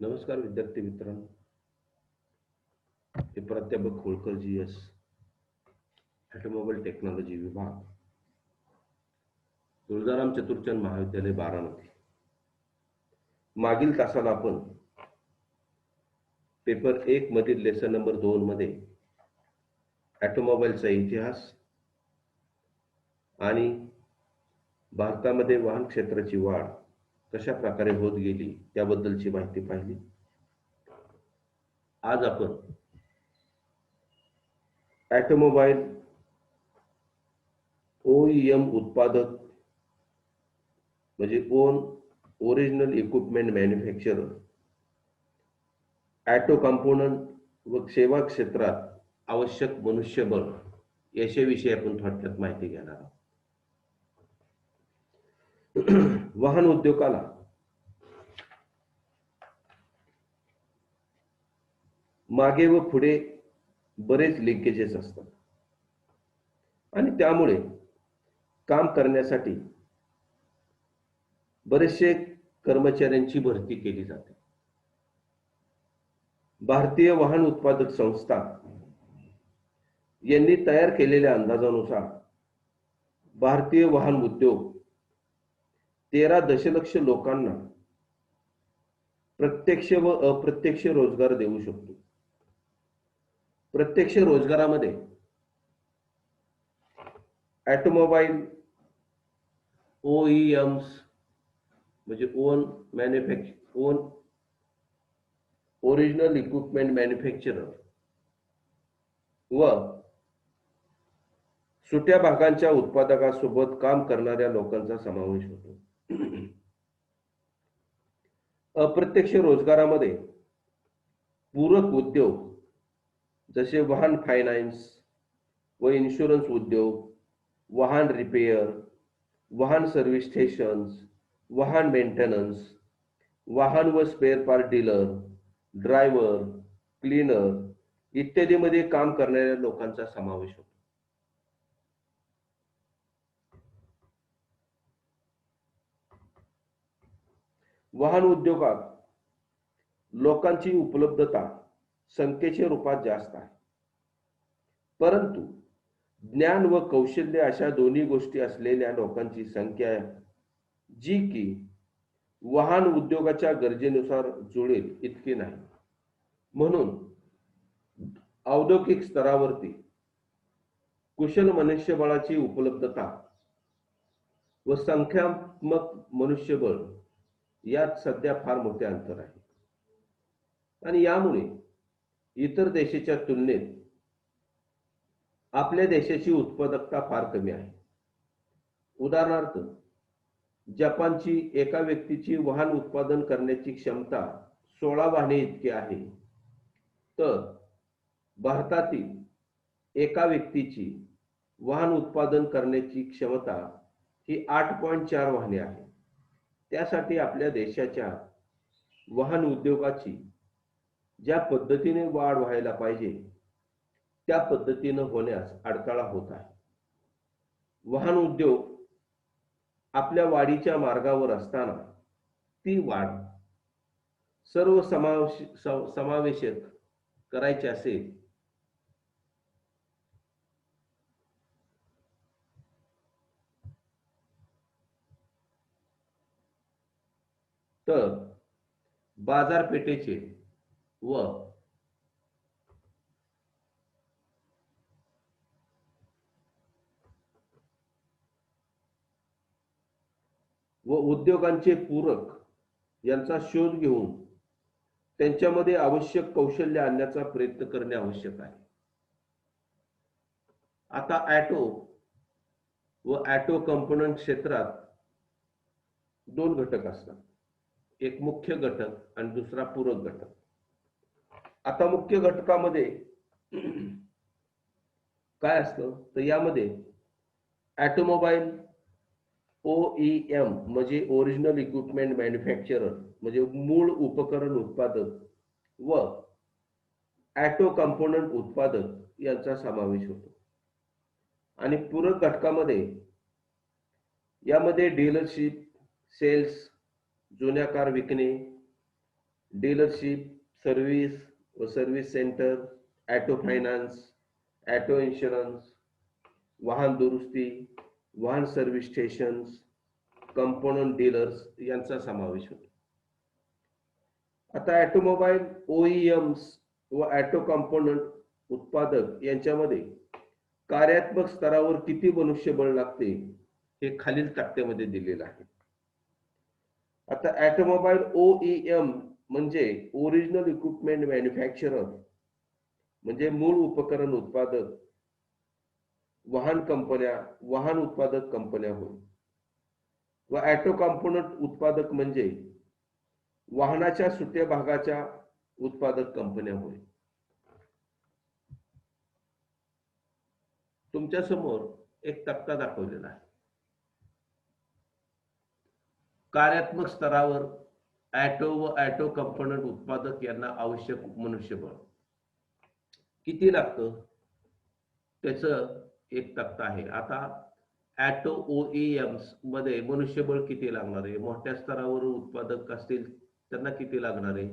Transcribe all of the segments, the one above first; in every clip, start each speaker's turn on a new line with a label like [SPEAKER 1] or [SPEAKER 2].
[SPEAKER 1] नमस्कार विद्यार्थी मित्रांनो. मी प्राध्यापक होळकर GS, ऑटोमोबाईल टेक्नॉलॉजी विभाग, तुळजाराम चतुर्चंद महाविद्यालय बारामती. मागील तासाला आपण पेपर 1 मधील लेसन नंबर 2 मध्ये ऑटोमोबाईलचा इतिहास आणि भारतामध्ये वाहन क्षेत्राची वाढ कशा प्रकारे होत गेली त्याबद्दलची माहिती पाहिली. आज आपण ऑटोमोबाईल OEM उत्पादक म्हणजे original equipment manufacturer, auto component व सेवा क्षेत्रात आवश्यक मनुष्यबळ याच्याविषयी आपण थोडक्यात माहिती घेणार आहोत. वाहन उद्योगाला मागे व पुढे बरेच लिंकेजेस असतात आणि त्यामुळे काम करण्यासाठी बरेचसे कर्मचाऱ्यांची भरती केली जाते. भारतीय वाहन उत्पादक संस्था यांनी तयार केलेल्या अंदाजानुसार भारतीय वाहन उद्योग 13 दशलक्ष लोकांना प्रत्यक्ष व अप्रत्यक्ष रोजगार देऊ शकतो. प्रत्यक्ष रोजगारामध्ये ऑटोमोबाईल OEMs म्हणजे ओन ओरिजिनल इक्विपमेंट मॅन्युफॅक्चरर व सुट्या भागांच्या उत्पादकासोबत काम करणाऱ्या लोकांचा समावेश होतो. अप्रत्यक्ष रोजगारामध्ये पूरक उद्योग जसे वाहन फायनान्स व इन्शुरन्स उद्योग, वाहन रिपेअर, वाहन सर्व्हिस स्टेशन्स, वाहन मेंटेनन्स, वाहन व spare part dealer, driver, cleaner इत्यादी मध्ये काम करणाऱ्या लोकांचा समावेश होतो. वाहन उद्योगात लोकांची उपलब्धता संख्येच्या रूपात जास्त आहे, परंतु ज्ञान व कौशल्य अशा दोन्ही गोष्टी असलेल्या लोकांची संख्या जी की वाहन उद्योगाच्या गरजेनुसार जुळेल इतकी नाही. म्हणून औद्योगिक स्तरावरती कुशल मनुष्यबळाची उपलब्धता व संख्यात्मक मनुष्यबळ यात सध्या फार मोठे अंतर आहे आणि यामुळे इतर देशाच्या तुलनेत आपल्या देशाची उत्पादकता फार कमी आहे. उदाहरणार्थ, जपानची एका व्यक्तीची वाहन उत्पादन करण्याची क्षमता 16 वाहने इतकी आहे, तर भारतातील एका व्यक्तीची वाहन उत्पादन करण्याची क्षमता ही 8.4 वाहने आहे. त्यासाठी आपल्या देशाच्या वाहन उद्योगाची ज्या पद्धतीने वाढ व्हायला पाहिजे त्या पद्धतीने होण्यास अडथळा होत आहे. वाहन उद्योग आपल्या वाढीच्या मार्गावर असताना ती वाढ सर्व समावेशक करायची असेल तर बाजारपेठेचे व उद्योगांचे पूरक यांचा शोध घेऊन त्यांच्यामध्ये आवश्यक कौशल्य आणण्याचा प्रयत्न करणे आवश्यक आहे. आता ऑटो व ऑटो कंपोनंट क्षेत्रात दोन घटक असतात, एक मुख्य घटक आणि दुसरा पूरक घटक. आता मुख्य घटकामध्ये काय असतं तर यामध्ये ऑटोमोबाईल OEM म्हणजे ओरिजिनल इक्विपमेंट मॅन्युफॅक्चरर म्हणजे मूळ उपकरण उत्पादक व ऑटो कंपोनंट उत्पादक यांचा समावेश होतो. आणि पूरक घटकामध्ये यामध्ये डीलरशिप, सेल्स, जुन्या कार विकणे, डीलरशिप, सर्व्हिस व service centre, auto finance, auto insurance, वाहन दुरुस्ती, वाहन सर्व्हिस स्टेशन्स, कंपोनंट डीलर्स यांचा समावेश होतो. आता ऑटोमोबाईल ओईएम्स व ऑटो कंपोनंट उत्पादक यांच्यामध्ये कार्यात्मक स्तरावर किती मनुष्यबळ लागते हे खालील तक्त्यामध्ये दिलेलं आहे. आता ऑटोमोबाईल ओईएम म्हणजे ओरिजिनल इक्विपमेंट मॅन्युफॅक्चरर, म्हणजे मूळ उपकरण उत्पादक, वाहन कंपन्या, वाहन उत्पादक कंपन्या होय. व ऑटो कंपोनंट उत्पादक म्हणजे वाहनाच्या सुट्या भागाच्या उत्पादक कंपन्या होय. तुमच्या समोर एक तक्ता दाखवलेला आहे. कार्यात्मक स्तरावर ऑटो व ऑटो कंपोनंट उत्पादक यांना आवश्यक मनुष्यबळ किती लागतं त्याचं एक तक्ता आहे. आता ऑटो ओईएम्स मध्ये मनुष्यबळ किती लागणार आहे, मोठ्या स्तरावर उत्पादक असतील त्यांना किती लागणार आहे,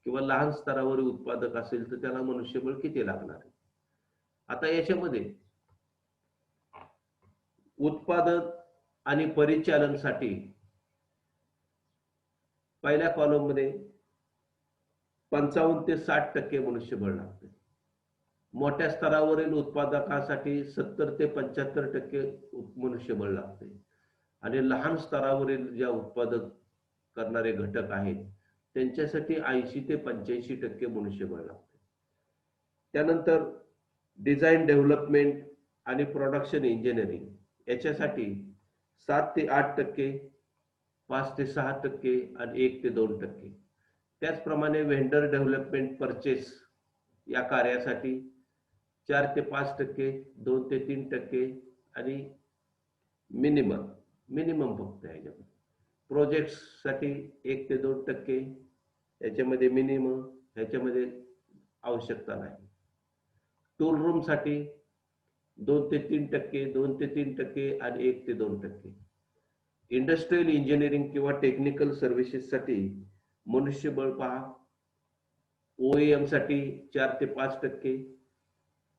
[SPEAKER 1] किंवा लहान स्तरावर उत्पादक असेल तर त्याला मनुष्यबळ किती लागणार आहे. आता याच्यामध्ये उत्पादन आणि परिचालनासाठी पहिल्या कॉलम मध्ये 55 ते 60% मनुष्यबळ लागते. मोठ्या स्तरावरील उत्पादकासाठी 70 ते 75% मनुष्यबळ लागते आणि लहान स्तरावरील ज्या उत्पादक करणारे घटक आहेत त्यांच्यासाठी 80 ते 85% मनुष्यबळ लागते. त्यानंतर डिझाईन डेव्हलपमेंट आणि प्रोडक्शन इंजिनिअरिंग याच्यासाठी 7 ते 8%, 5 ते 6% आणि 1 ते 2%. त्याचप्रमाणे व्हेंडर डेव्हलपमेंट परचेस या कार्यासाठी 4 ते 5%, 2 ते 3% आणि मिनिमम फक्त याच्यामध्ये प्रोजेक्ट साठी 1 ते 2%, याच्यामध्ये मिनिमम, ह्याच्यामध्ये आवश्यकता नाही. टूल रूम साठी 2 ते 3%, 2 ते 3% आणि 1 ते 2%. इंडस्ट्रियल इंजिनिअरिंग किंवा टेक्निकल सर्व्हिसेस साठी मनुष्यबळ पहा, ओईएम साठी 4 ते 5%,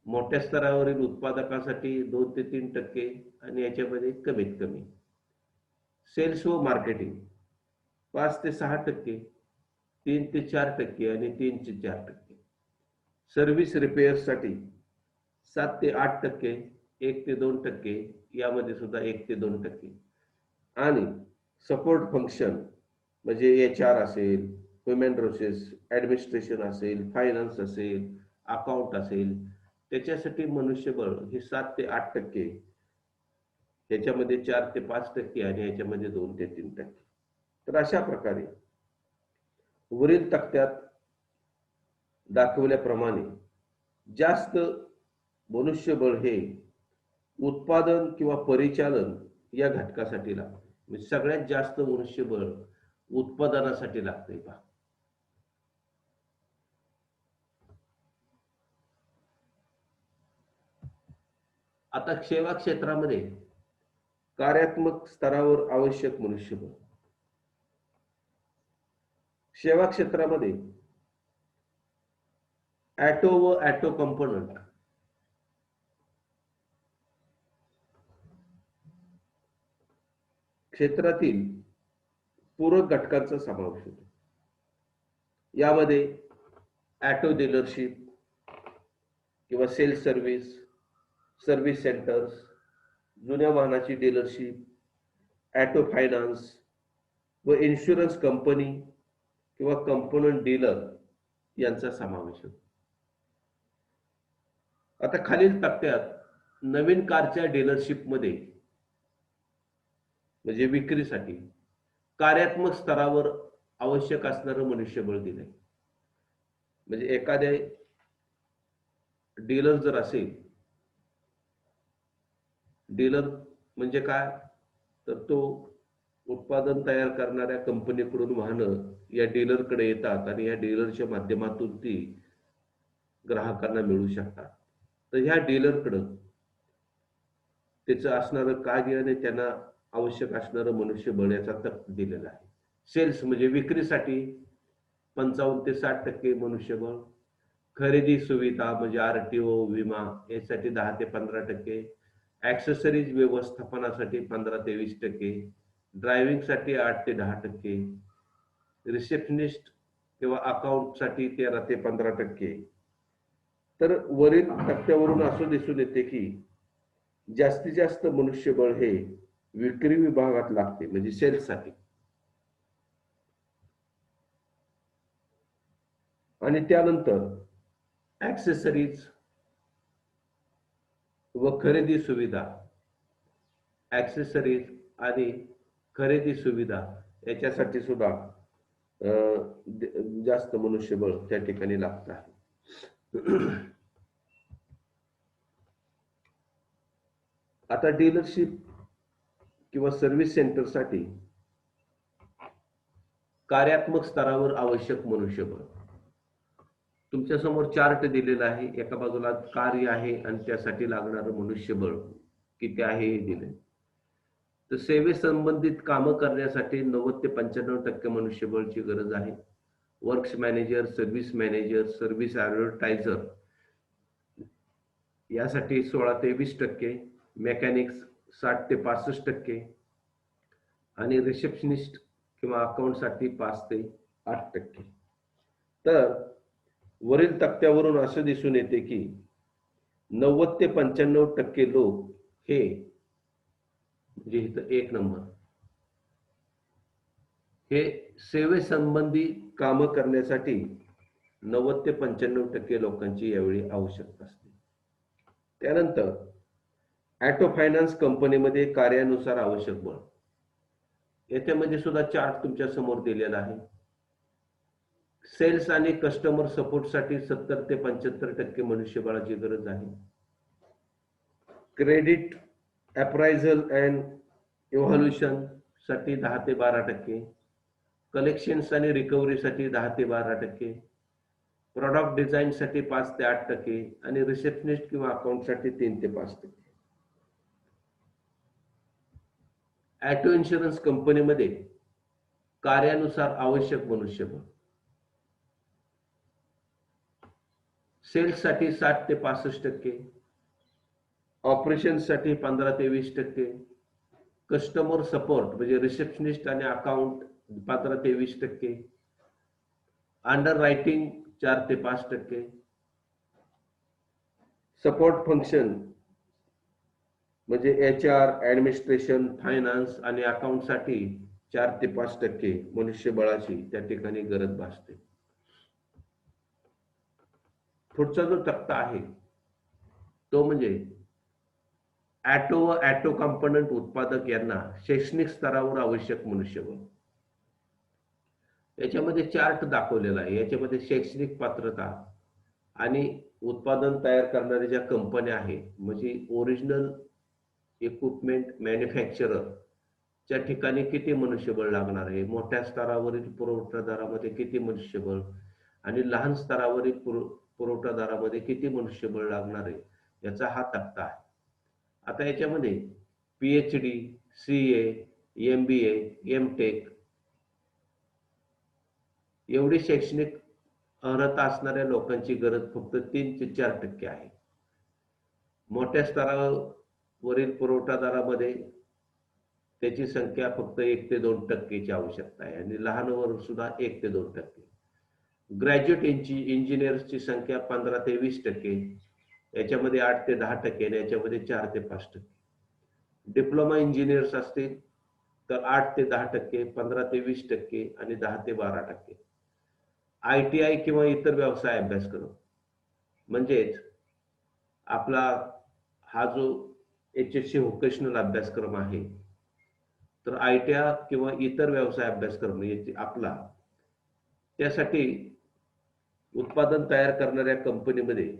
[SPEAKER 1] मोठ्या स्तरावरील उत्पादकासाठी 2 ते 3% आणि याच्यामध्ये कमीत कमी. सेल्स व मार्केटिंग 5 ते 6%, 3 ते 4% आणि 3 ते 4%. सर्व्हिस रिपेअर साठी 7 ते 8%, 1 ते 2%, यामध्ये सुद्धा 1 ते 2%. आणि सपोर्ट फंक्शन म्हणजे HR असेल, ह्युमन रिसोर्सेस ऍडमिनिस्ट्रेशन असेल, फायनान्स असेल, अकाउंट असेल, त्याच्यासाठी मनुष्यबळ हे 7 ते 8%, याच्यामध्ये 4 ते 5% आणि याच्यामध्ये 2 ते 3%. तर अशा प्रकारे वरील तक्त्यात दाखवल्याप्रमाणे जास्त मनुष्यबळ हे उत्पादन किंवा परिचालन या घटकासाठी लागते. म्हणजे सगळ्यात जास्त मनुष्यबळ उत्पादनासाठी लागते. पहा, आता सेवा क्षेत्रामध्ये कार्यात्मक स्तरावर आवश्यक मनुष्यबळ. सेवा क्षेत्रामध्ये ऑटो व ऑटो कंपोनंट क्षेत्रातील पूरक घटकांचा समावेश होतो. यामध्ये ऑटो डीलरशिप किंवा सेल्स सर्व्हिस, सर्व्हिस सेंटर्स, जुन्या वाहनाची डीलरशिप, ऑटो फायनान्स व इन्शुरन्स कंपनी किंवा कंपोनंट डीलर यांचा समावेश होतो. आता खालील तक्त्यात नवीन कारच्या डीलरशिप मध्ये म्हणजे विक्रीसाठी कार्यात्मक स्तरावर आवश्यक असणारं मनुष्यबळ दिले. म्हणजे एखाद्या डीलर जर असेल, डीलर म्हणजे काय, तर तो उत्पादन तयार करणाऱ्या कंपनीकडून वाहनं या डीलरकडे येतात आणि या डीलरच्या माध्यमातून ती ग्राहकांना मिळू शकतात. तर ह्या डीलरकडं त्याचं असणारं कार्य आणि त्यांना आवश्यक असणारं मनुष्यबळ याचा तक्ता दिलेला आहे. सेल्स म्हणजे विक्रीसाठी 55 ते 60% मनुष्यबळ, खरेदी सुविधा म्हणजे आरटीओ, विमा यासाठी 10 ते 15%, ऍक्सेसरीज व्यवस्थापनासाठी 15 ते 20%, ड्रायव्हिंगसाठी 8 ते 10%, रिसेप्शनिस्ट किंवा अकाउंटसाठी 13 ते 15%. तर वरील तक्त्यावरून असं दिसून येते की जास्तीत जास्त मनुष्यबळ हे विक्री विभागात लागते, म्हणजे सेल्ससाठी. आणि त्यानंतर ऍक्सेसरीज व खरेदी सुविधा, ऍक्सेसरीज आणि खरेदी सुविधा याच्यासाठी सुद्धा जास्त मनुष्यबळ त्या ठिकाणी लागत आहे. आता डीलरशिप किंवा सर्व्हिस सेंटरसाठी कार्यात्मक स्तरावर आवश्यक मनुष्यबळ. तुमच्या समोर चार्ट दिलेला आहे, एका बाजूला कार्य आहे आणि त्यासाठी लागणारं मनुष्यबळ किती आहे हे दिले. तर सेवेसंबंधित कामं करण्यासाठी 90 ते 95% मनुष्यबळची गरज आहे. Works manager, service manager, service advertiser यासाठी 16 ते 20%, मेकॅनिक्स 60 ते 65% आणि रिसेप्शनिस्ट किंवा अकाउंटसाठी 5 ते 8%. तर वरील तक्त्यावरून असं दिसून येते की 90 ते 95% लोक हे म्हणजे इथं 1 नंबर हे सेवेसंबंधी कामं करण्यासाठी 90 ते 95% लोकांची यावेळी आवश्यकता असते. त्यानंतर ॲटो फायनान्स कंपनीमध्ये कार्यानुसार आवश्यक बळ, याच्यामध्ये सुद्धा चार्ट तुमच्या समोर दिलेला आहे. सेल्स आणि कस्टमर सपोर्टसाठी 70 ते 75% मनुष्यबळाची गरज आहे. क्रेडिट अप्रायझल अँड इव्हॅल्युएशन साठी 10 ते 12%, कलेक्शन्स आणि रिकव्हरीसाठी 10 ते 12%, प्रॉडक्ट डिझाईनसाठी 5 ते 8% आणि रिसेप्शनिस्ट किंवा अकाउंटसाठी 3 ते 5%. ॲटो इन्शुरन्स कंपनीमध्ये कार्यानुसार आवश्यक मनुष्यबळ, सेल्ससाठी 60 ते 65%, ऑपरेशनसाठी 15 ते 20%, कस्टमर सपोर्ट म्हणजे रिसेप्शनिस्ट आणि अकाउंट 15 ते 20%, अंडर रायटिंग 4 ते 5%, सपोर्ट फंक्शन म्हणजे HR, ऍडमिनिस्ट्रेशन, फायनान्स आणि अकाउंटसाठी 4 ते 5% मनुष्यबळाची त्या ठिकाणी गरज भासते. पुढचा जो तक्ता आहे तो म्हणजे ॲटो व ॲटो कंपोनंट उत्पादक यांना शैक्षणिक स्तरावर आवश्यक मनुष्यबळ. याच्यामध्ये चार्ट दाखवलेला आहे. याच्यामध्ये शैक्षणिक पात्रता आणि उत्पादन तयार करणाऱ्या ज्या कंपन्या आहेत, म्हणजे ओरिजिनल इक्विपमेंट मॅन्युफॅक्चरर च्या ठिकाणी किती मनुष्यबळ लागणार आहे, मोठ्या स्तरावरील पुरवठादारामध्ये किती मनुष्यबळ आणि लहान स्तरावरील पुरवठादारामध्ये किती मनुष्यबळ लागणार आहे, याचा हा तक्ता आहे. आता याच्यामध्ये PhD, CA, MBA, MTech एवढी शैक्षणिक अर्हता असणाऱ्या लोकांची गरज फक्त 3 ते 4% आहे. मोठ्या स्तरावरील पुरवठादारामध्ये त्याची संख्या फक्त 1 ते 2%ची आवश्यकता आहे आणि लहानवर सुद्धा 1 ते 2%. ग्रॅज्युएट इंजिनियर्सची संख्या 15 ते 20%, याच्यामध्ये 8 ते 10% आणि याच्यामध्ये 4 ते 5%. डिप्लोमा इंजिनियर्स असतील तर 8 ते 10%, 15 ते 20% आणि 10 ते 12%. ITI किंवा इतर व्यवसाय अभ्यासक्रम म्हणजेच आपला हा जो HSC व्होकेशनल अभ्यासक्रम आहे, तर ITI किंवा इतर व्यवसाय अभ्यासक्रम आपला त्यासाठी उत्पादन तयार करणाऱ्या कंपनीमध्ये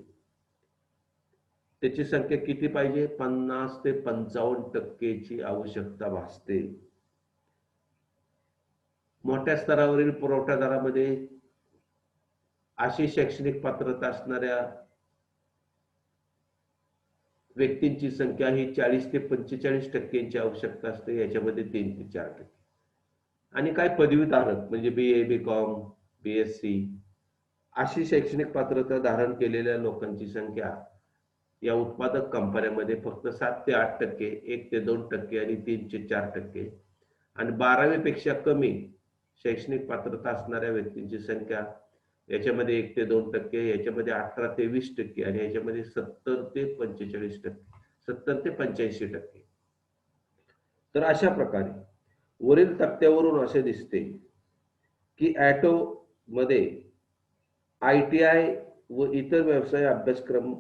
[SPEAKER 1] त्याची संख्या किती पाहिजे, 50 ते 55%ची आवश्यकता भासते. मोठ्या स्तरावरील पुरवठादारामध्ये अशी शैक्षणिक पात्रता असणाऱ्या व्यक्तींची संख्या ही 40 ते 45%ची आवश्यकता असते, याच्यामध्ये 3 ते 4%. आणि काय पदवीधारक म्हणजे BA, BCom, BSc अशी शैक्षणिक पात्रता धारण केलेल्या लोकांची संख्या या उत्पादक कंपन्यांमध्ये फक्त 7 ते 8%, 1 ते 2% आणि 3 ते 4%, आणि 12वी पेक्षा कमी शैक्षणिक पात्रता असणाऱ्या व्यक्तींची संख्या याच्यामध्ये 1 ते 2%, याच्यामध्ये 18 ते 20% आणि याच्यामध्ये 70 ते 45%, 70 ते 85%. तर अशा प्रकारे वरील तक्त्यावरून असे दिसते की ॲटो मध्ये ITI व इतर व्यवसाय अभ्यासक्रम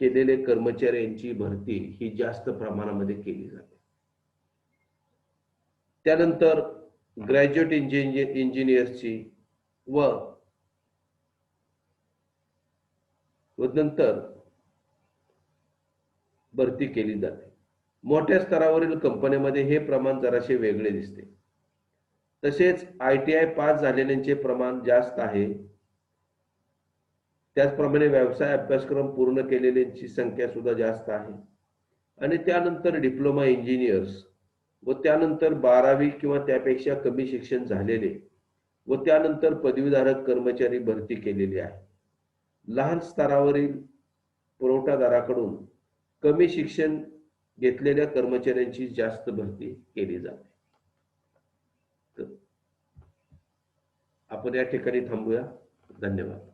[SPEAKER 1] केलेले कर्मचाऱ्यांची भरती ही जास्त प्रमाणामध्ये केली जाते. त्यानंतर ग्रॅज्युएट इंजिनियर्सची व नंतर भरती केली जाते. मोठ्या स्तरावरील कंपन्यांमध्ये हे प्रमाण जराशे वेगळे दिसते. तसेच ITI पास झालेल्यांचे प्रमाण जास्त आहे. त्याचप्रमाणे व्यवसाय अभ्यासक्रम पूर्ण केलेल्यांची संख्या सुद्धा जास्त आहे. आणि त्यानंतर डिप्लोमा इंजिनियर्स व त्यानंतर 12वी किंवा त्यापेक्षा कमी शिक्षण झालेले व त्यानंतर पदवीधारक कर्मचारी भरती केलेली आहे. लहान स्तरावरील पुरवठादाराकडून कमी शिक्षण घेतलेल्या कर्मचाऱ्यांची जास्त भरती केली जाते. आपण या ठिकाणी थांबूया. धन्यवाद.